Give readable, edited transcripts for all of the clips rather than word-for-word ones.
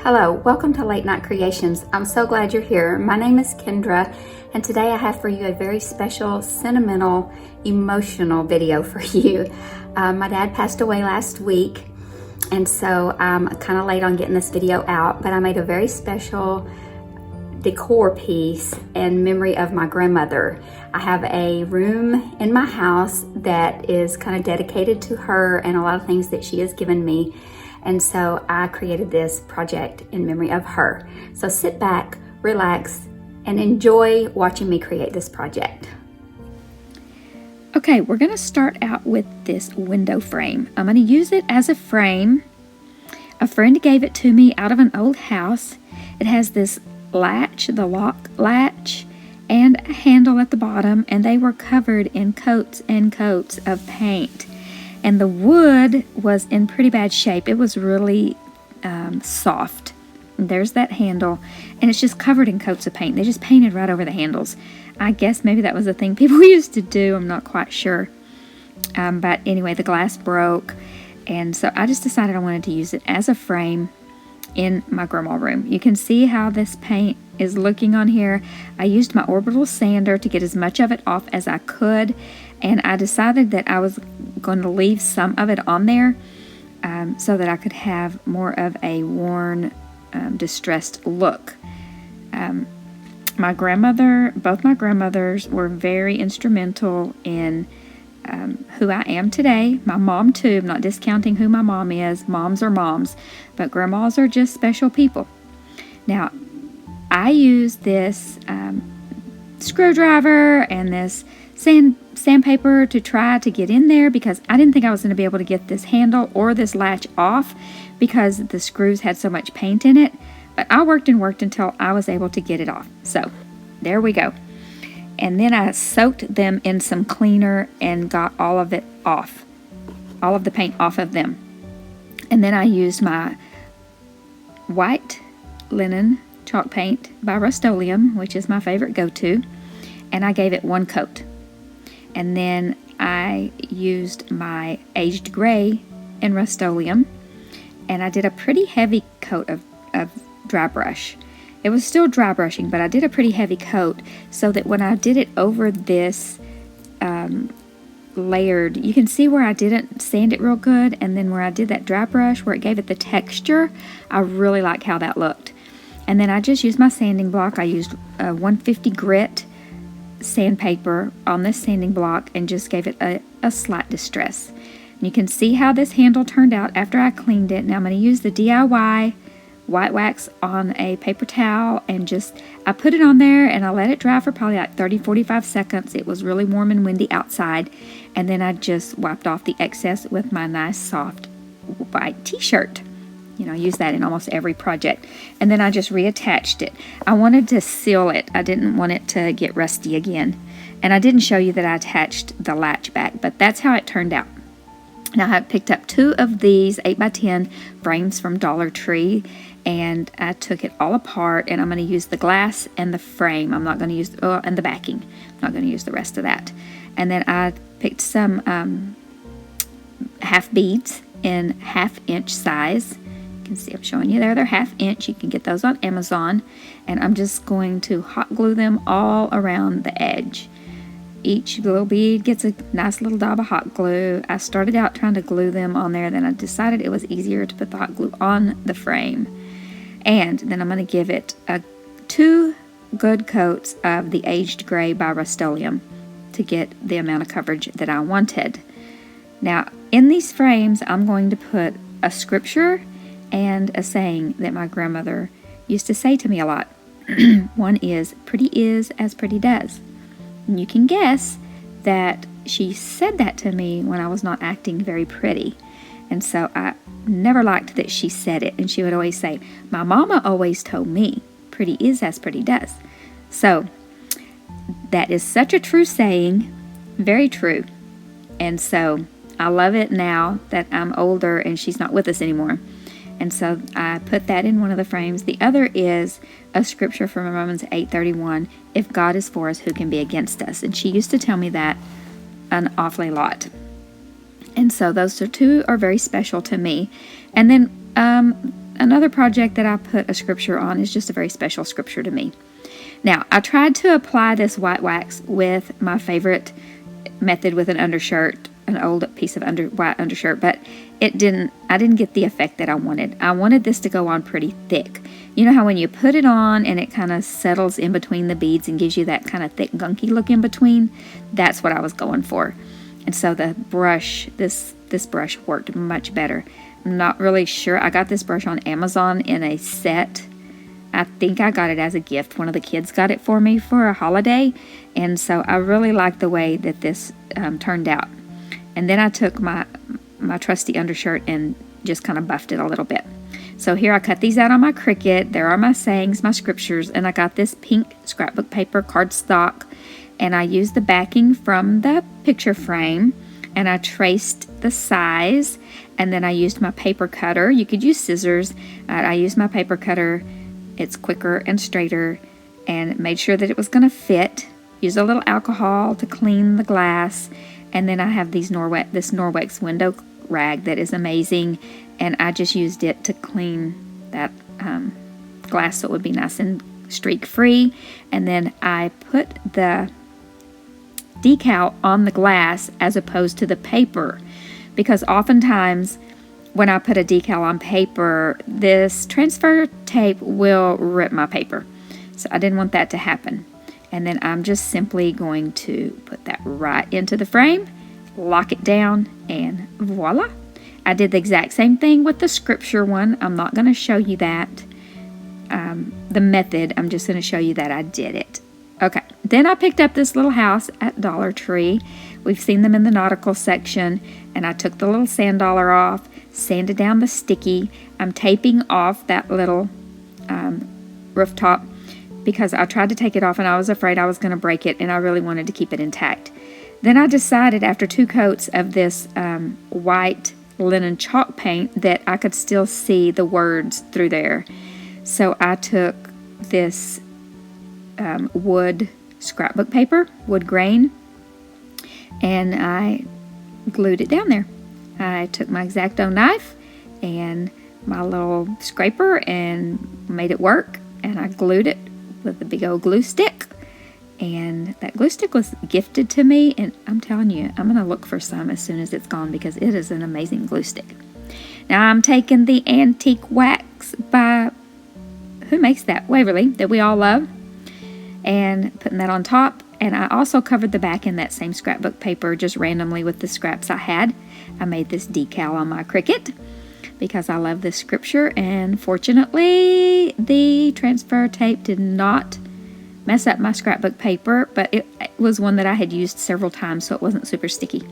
Hello, welcome to Late Night Creations. I'm so glad you're here. My name is Kendra, and today I have for you a very special, sentimental, emotional video for you. My dad passed away last week, and so I'm kind of late on getting this video out, but I made a very special decor piece in memory of my grandmother. I have a room in my house that is kind of dedicated to her and a lot of things that she has given me. And so I created this project in memory of her. So sit back, relax, and enjoy watching me create this project. Okay, we're gonna start out with this window frame. I'm gonna use it as a frame. A friend gave it to me out of an old house. It has this latch, the lock latch, and a handle at the bottom, and they were covered in coats and coats of paint. And the wood was in pretty bad shape. It was really soft. And there's that handle, and it's just covered in coats of paint. They just painted right over the handles. I guess maybe that was the thing people used to do. I'm not quite sure. But anyway, the glass broke, and so I just decided I wanted to use it as a frame in my grandma room. You can see how this paint is looking on here. I used my orbital sander to get as much of it off as I could, and I decided that I was going to leave some of it on there so that I could have more of a worn, distressed look. Both my grandmothers were very instrumental in who I am today. My mom too. I'm not discounting who my mom is. Moms are moms, but grandmas are just special people. Now, I used this screwdriver and this sandpaper to try to get in there because I didn't think I was going to be able to get this handle or this latch off because the screws had so much paint in it. But I worked and worked until I was able to get it off. So there we go. And then I soaked them in some cleaner and got all of it off, all of the paint off of them. And then I used my white linen chalk paint by Rust-Oleum, which is my favorite go-to, and I gave it one coat. And then I used my aged gray in Rust-Oleum, and I did a pretty heavy coat of dry brush. It was still dry brushing, but I did a pretty heavy coat so that when I did it over this layered, you can see where I didn't sand it real good, and then where I did that dry brush where it gave it the texture, I really like how that looked. And then I just used my sanding block. I used 150 grit sandpaper on this sanding block and just gave it a slight distress. And you can see how this handle turned out after I cleaned it. Now I'm going to use the DIY white wax on a paper towel and I put it on there and I let it dry for probably like 30-45 seconds. It was really warm and windy outside, and then I just wiped off the excess with my nice soft white t-shirt. You know, I use that in almost every project. And then I just reattached it. I wanted to seal it. I didn't want it to get rusty again. And I didn't show you that I attached the latch back, but that's how it turned out. Now I picked up 2 of these 8x10 frames from Dollar Tree, and I took it all apart, and I'm going to use the glass and the frame. I'm not going to use, and the backing. I'm not going to use the rest of that. And then I picked some half beads in 1/2 inch size. You can see I'm showing you there. They're 1/2 inch. You can get those on Amazon. And I'm just going to hot glue them all around the edge. Each little bead gets a nice little dab of hot glue. I started out trying to glue them on there. Then I decided it was easier to put the hot glue on the frame. And then I'm going to give it 2 good coats of the aged gray by Rust-Oleum to get the amount of coverage that I wanted. Now, in these frames, I'm going to put a scripture and a saying that my grandmother used to say to me a lot. One is, pretty is as pretty does. And you can guess that she said that to me when I was not acting very pretty. And so I never liked that she said it. And she would always say, my mama always told me, pretty is as pretty does. So that is such a true saying, very true. And so I love it now that I'm older and she's not with us anymore. And so I put that in one of the frames. The other is a scripture from Romans 8:31. If God is for us, who can be against us? And she used to tell me that an awfully lot. And so those 2 are very special to me. And then another project that I put a scripture on is just a very special scripture to me. Now, I tried to apply this white wax with my favorite method with an undershirt, an old piece of white undershirt, but I didn't get the effect that I wanted. I wanted this to go on pretty thick. You know how when you put it on and it kind of settles in between the beads and gives you that kind of thick gunky look in between? That's what I was going for. And so the brush, this brush worked much better. I'm not really sure. I got this brush on Amazon in a set. I think I got it as a gift. One of the kids got it for me for a holiday. And so I really like the way that this turned out. And then I took my trusty undershirt and just kind of buffed it a little bit. So here I cut these out on my Cricut. There are my sayings, my scriptures, and I got this pink scrapbook paper cardstock, and I used the backing from the picture frame, and I traced the size, and then I used my paper cutter. You could use scissors. I used my paper cutter. It's quicker and straighter, and made sure that it was going to fit. Use a little alcohol to clean the glass, and then I have this Norwex window rag that is amazing, and I just used it to clean that glass so it would be nice and streak free. And then I put the decal on the glass as opposed to the paper, because oftentimes when I put a decal on paper, this transfer tape will rip my paper. So I didn't want that to happen. And then I'm just simply going to put that right into the frame, lock it down, and voila. I did the exact same thing with the scripture one. I'm not going to show you that, the method. I'm just going to show you that I did it. Okay, then I picked up this little house at Dollar Tree. We've seen them in the nautical section, and I took the little sand dollar off, sanded down the sticky. I'm taping off that little rooftop because I tried to take it off and I was afraid I was going to break it, and I really wanted to keep it intact. Then I decided after 2 coats of this white linen chalk paint that I could still see the words through there. So I took this wood scrapbook paper, wood grain, and I glued it down there. I took my X-Acto knife and my little scraper and made it work, and I glued it with a big old glue stick. And that glue stick was gifted to me, and I'm telling you, I'm going to look for some as soon as it's gone because it is an amazing glue stick. Now I'm taking the antique wax by, who makes that? Waverly, that we all love, and putting that on top. And I also covered the back in that same scrapbook paper just randomly with the scraps I had. I made this decal on my Cricut because I love this scripture, and fortunately the transfer tape did not mess up my scrapbook paper, but it was one that I had used several times, so it wasn't super sticky.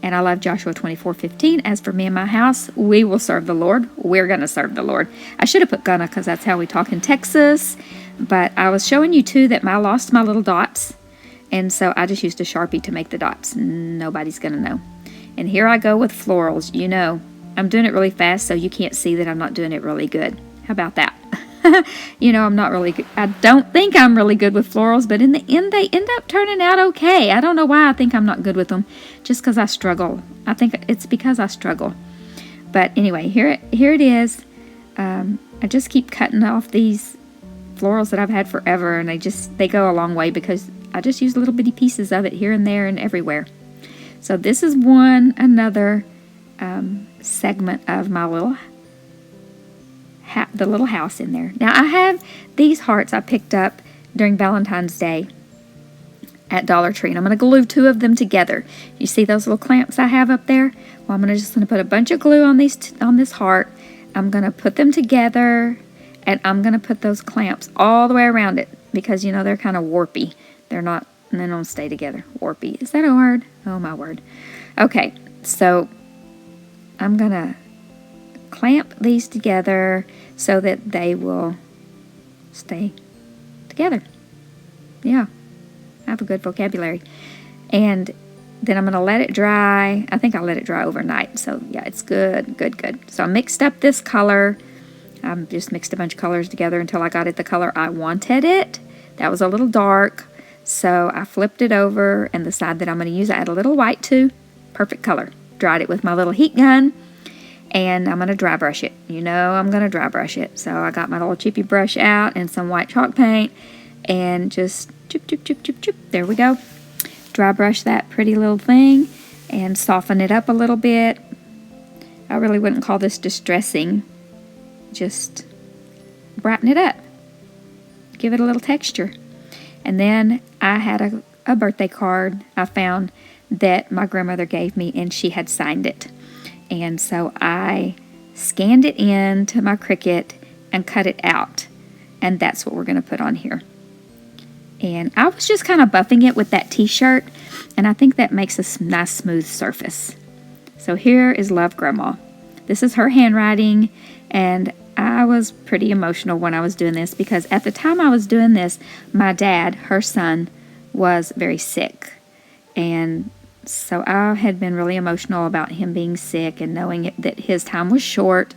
And I love Joshua 24:15. As for me and my house, we will serve the Lord. We're going to serve the Lord. I should have put gonna because that's how we talk in Texas, but I was showing you too that I lost my little dots, and so I just used a Sharpie to make the dots. Nobody's going to know. And here I go with florals. You know, I'm doing it really fast so you can't see that I'm not doing it really good. How about that? You know, I'm not really good. I don't think I'm really good with florals, but in the end, they end up turning out okay. I don't know why I think I'm not good with them, just because I struggle. I think it's because I struggle. But anyway, here it is. I just keep cutting off these florals that I've had forever, and they go a long way because I just use little bitty pieces of it here and there and everywhere. So this is another segment of my the little house in there. Now I have these hearts I picked up during Valentine's Day at Dollar Tree, and I'm going to glue 2 of them together. You see those little clamps I have up there? Well, I'm just going to put a bunch of glue on this heart. I'm going to put them together, and I'm going to put those clamps all the way around it because, you know, they're kind of warpy. They don't stay together. Warpy. Is that a word? Oh, my word. Okay, so I'm going to clamp these together so that they will stay together. Yeah, I have a good vocabulary. And then I'm going to let it dry. I think I'll let it dry overnight. So yeah, it's good. So I mixed up this color. I just mixed a bunch of colors together until I got it the color I wanted it. That was a little dark. So I flipped it over, and the side that I'm going to use, I add a little white too. Perfect color. Dried it with my little heat gun. and I'm going to dry brush it. You know I'm going to dry brush it. So I got my little chippy brush out and some white chalk paint and just chip, chip, chip, chip, chip. There we go. Dry brush that pretty little thing and soften it up a little bit. I really wouldn't call this distressing. Just brighten it up. Give it a little texture. And then I had a birthday card I found that my grandmother gave me, and she had signed it. And so I scanned it in to my Cricut and cut it out. And that's what we're going to put on here. And I was just kind of buffing it with that t-shirt, and I think that makes a nice smooth surface. So here is Love Grandma. This is her handwriting, and I was pretty emotional when I was doing this because at the time I was doing this, my dad, her son, was very sick. And so I had been really emotional about him being sick and knowing that his time was short.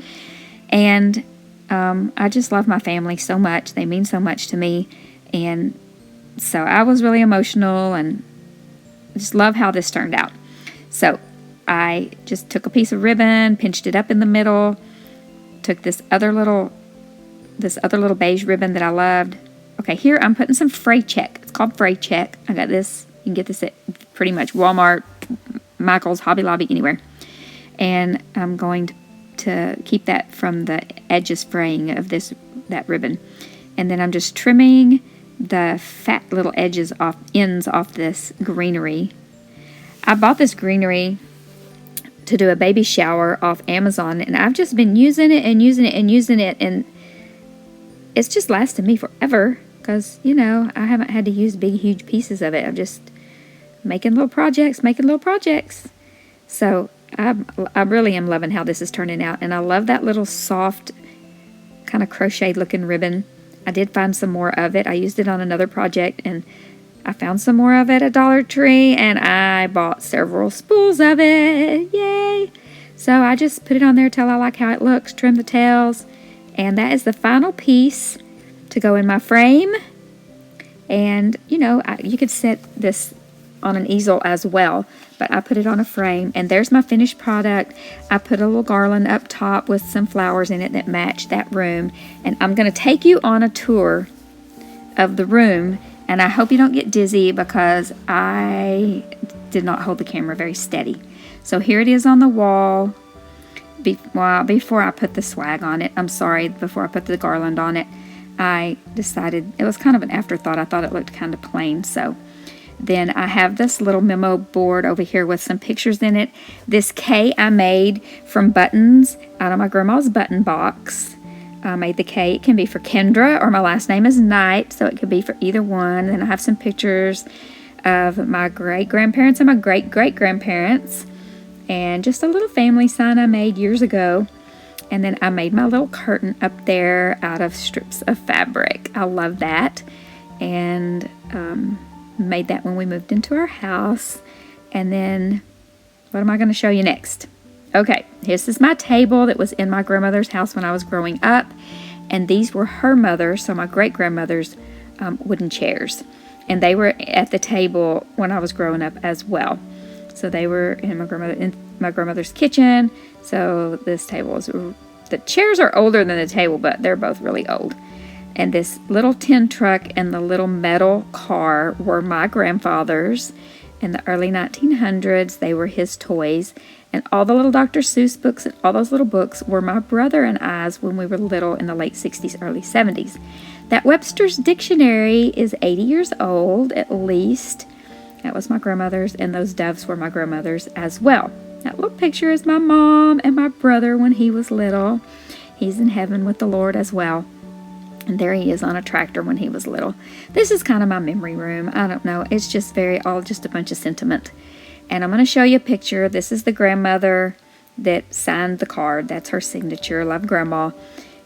And I just love my family so much. They mean so much to me. And so I was really emotional and just love how this turned out. So I just took a piece of ribbon, pinched it up in the middle, took this other little beige ribbon that I loved. Okay, here I'm putting some fray check. It's called fray check. I got this. You can get this at pretty much Walmart, Michael's, Hobby Lobby, anywhere. And I'm going to keep that from the edges fraying of that ribbon. And then I'm just trimming the fat little ends off this greenery. I bought this greenery to do a baby shower off Amazon, and I've just been using it, and it's just lasted me forever because, you know, I haven't had to use big, huge pieces of it. I'm just making little projects. So I really am loving how this is turning out, and I love that little soft kind of crochet looking ribbon. I did find some more of it. I used it on another project, and I found some more of it at Dollar Tree, and I bought several spools of it. Yay! So I just put it on there till I like how it looks, trim the tails, and that is the final piece to go in my frame. And, you know, you could set this on an easel as well, but I put it on a frame, and there's my finished product. I put a little garland up top with some flowers in it that match that room, and I'm going to take you on a tour of the room. And I hope you don't get dizzy because I did not hold the camera very steady. So here it is on the wall. Before I put the swag on it, before I put the garland on it, I decided, it was kind of an afterthought. I thought it looked kind of plain. So then I have this little memo board over here with some pictures in it. This K I made from buttons out of my grandma's button box. I made the K. It can be for Kendra, or my last name is Knight, so it could be for either one. And I have some pictures of my great-grandparents and my great-great-grandparents, and just a little family sign I made years ago. And then I made my little curtain up there out of strips of fabric. I love that. And made that when we moved into our house. And then, what am I going to show you next? Okay, this is my table that was in my grandmother's house when I was growing up, and these were her mother's, so my great-grandmother's wooden chairs, and they were at the table when I was growing up as well. So they were in my grandmother's kitchen. So this table is, the chairs are older than the table, but they're both really old. And this little tin truck and the little metal car were my grandfather's. In the early 1900s, they were his toys. And all the little Dr. Seuss books and all those little books were my brother and I's when we were little in the late 60s, early 70s. That Webster's Dictionary is 80 years old, at least. That was my grandmother's, and those doves were my grandmother's as well. That little picture is my mom and my brother when he was little. He's in heaven with the Lord as well. And there he is on a tractor when he was little. This is kind of my memory room. I don't know. It's just just a bunch of sentiment. And I'm going to show you a picture. This is the grandmother that signed the card. That's her signature. Love Grandma.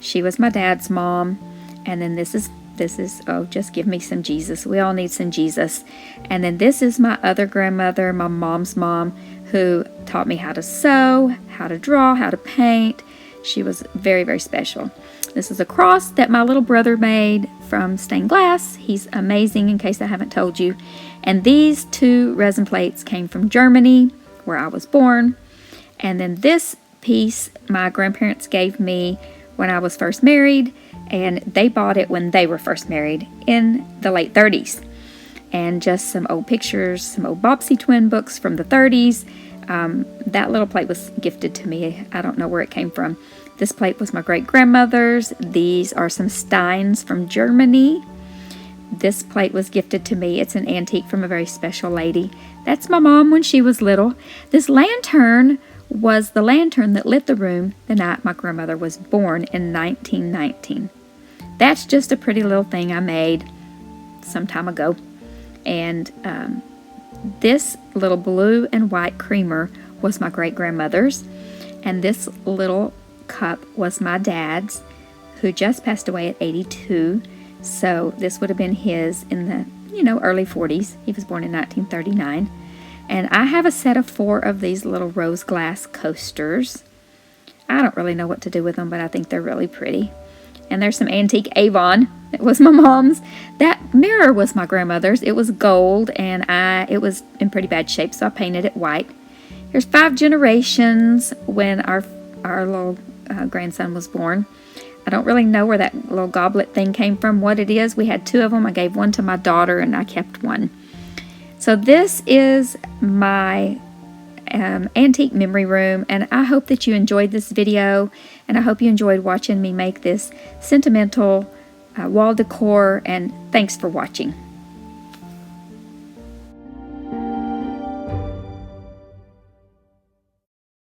She was my dad's mom. And then this is, oh, just give me some Jesus. We all need some Jesus. And then this is my other grandmother, my mom's mom, who taught me how to sew, how to draw, how to paint. She was very, very special. This is a cross that my little brother made from stained glass. He's amazing, in case I haven't told you. And these two resin plates came from Germany, where I was born. And then this piece my grandparents gave me when I was first married, and they bought it when they were first married in the late 30s. And just some old pictures, some old Bobbsey twin books from the 30s. That little plate was gifted to me. I don't know where it came from. This plate was my great-grandmother's. These are some steins from Germany. This plate was gifted to me. It's an antique from a very special lady. That's my mom when she was little. This lantern was the lantern that lit the room the night my grandmother was born in 1919. That's just a pretty little thing I made some time ago. And this little blue and white creamer was my great-grandmother's. And this little cup was my dad's, who just passed away at 82. So this would have been his in the, early 40s. He was born in 1939. And I have a set of 4 of these little rose glass coasters. I don't really know what to do with them, but I think they're really pretty. And there's some antique Avon. It was my mom's. That mirror was my grandmother's. It was gold, and it was in pretty bad shape, so I painted it white. Here's 5 generations when our little grandson was born. I don't really know where that little goblet thing came from, what it is. We had 2 of them. I gave one to my daughter, and I kept one. So this is my antique memory room, and I hope that you enjoyed this video, and I hope you enjoyed watching me make this sentimental wall decor, and thanks for watching.